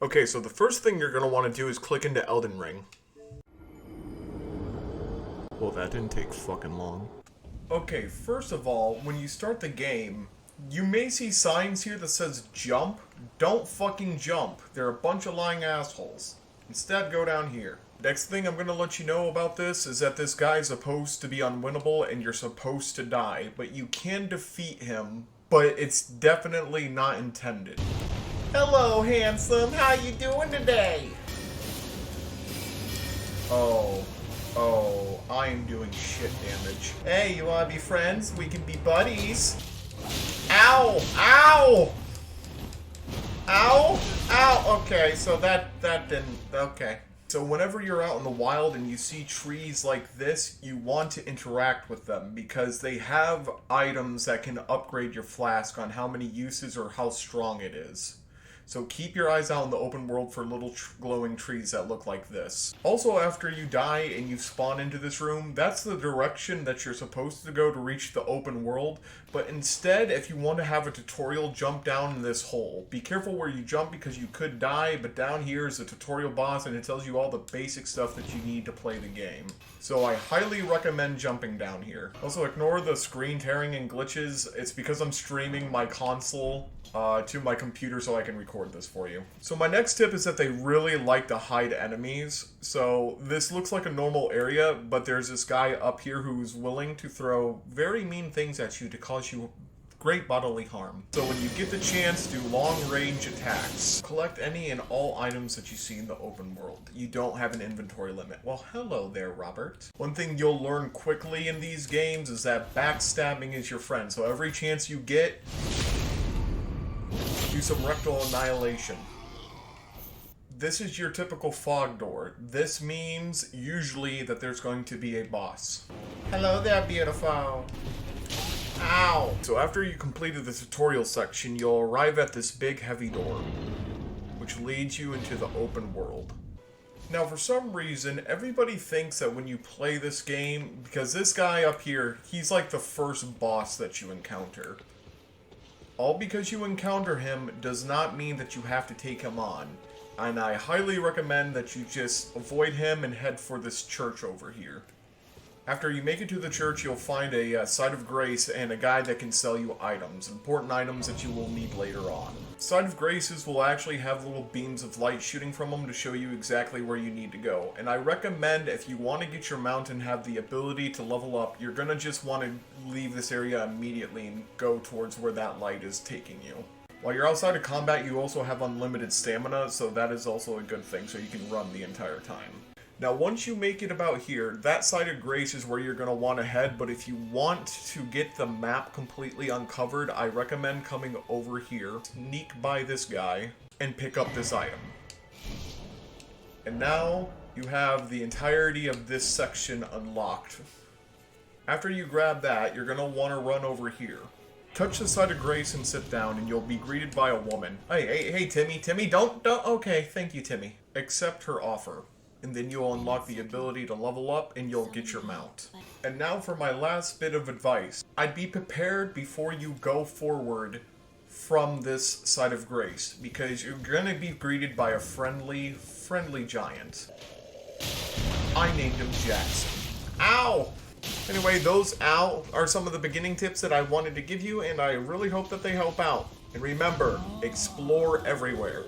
Okay, so the first thing you're going to want to do is click into Elden Ring. Well, that didn't take fucking long. Okay, first of all, when you start the game, you may see signs here that says jump. Don't fucking jump. They're a bunch of lying assholes. Instead, go down here. Next thing I'm going to let you know about this is that this guy is supposed to be unwinnable and you're supposed to die, but you can defeat him, but it's definitely not intended. Hello, handsome. How you doing today? Oh, I am doing shit damage. Hey, you wanna be friends? We can be buddies. Ow! Ow! Ow! Ow! Okay, so that didn't... Okay. So whenever you're out in the wild and you see trees like this, you want to interact with them because they have items that can upgrade your flask on how many uses or how strong it is. So keep your eyes out in the open world for little glowing trees that look like this. Also, after you die and you spawn into this room, that's the direction that you're supposed to go to reach the open world. But instead, if you want to have a tutorial, jump down in this hole. Be careful where you jump because you could die, but down here is a tutorial boss and it tells you all the basic stuff that you need to play the game. So I highly recommend jumping down here. Also, ignore the screen tearing and glitches. It's because I'm streaming my console to my computer so I can record this for you. So my next tip is that they really like to hide enemies. So this looks like a normal area, but there's this guy up here who's willing to throw very mean things at you to cause you great bodily harm. So when you get the chance, do long-range attacks. Collect any and all items that you see in the open world. You don't have an inventory limit. Well, hello there, Robert. One thing you'll learn quickly in these games is that backstabbing is your friend. So every chance you get, do some rectal annihilation. This is your typical fog door. This means usually that there's going to be a boss. Hello there, beautiful. Ow! So after you completed the tutorial section, you'll arrive at this big heavy door, which leads you into the open world. Now for some reason, everybody thinks that when you play this game, because this guy up here, he's like the first boss that you encounter. All because you encounter him does not mean that you have to take him on. And I highly recommend that you just avoid him and head for this church over here. After you make it to the church, you'll find a site of grace and a guy that can sell you items, important items that you will need later on. Site of graces will actually have little beams of light shooting from them to show you exactly where you need to go. And I recommend if you want to get your mount and have the ability to level up, you're going to just want to leave this area immediately and go towards where that light is taking you. While you're outside of combat, you also have unlimited stamina, so that is also a good thing, so you can run the entire time. Now, once you make it about here, that site of grace is where you're going to want to head, but if you want to get the map completely uncovered, I recommend coming over here, sneak by this guy, and pick up this item. And now, you have the entirety of this section unlocked. After you grab that, you're going to want to run over here. Touch the site of grace and sit down, and you'll be greeted by a woman. Hey, Timmy, don't, okay, thank you, Timmy. Accept her offer. And then you'll unlock the ability to level up and you'll get your mount. And now for my last bit of advice. I'd be prepared before you go forward from this site of grace, because you're going to be greeted by a friendly giant. I named him Jackson. Ow! Anyway, those are some of the beginning tips that I wanted to give you, and I really hope that they help out. And remember, explore everywhere.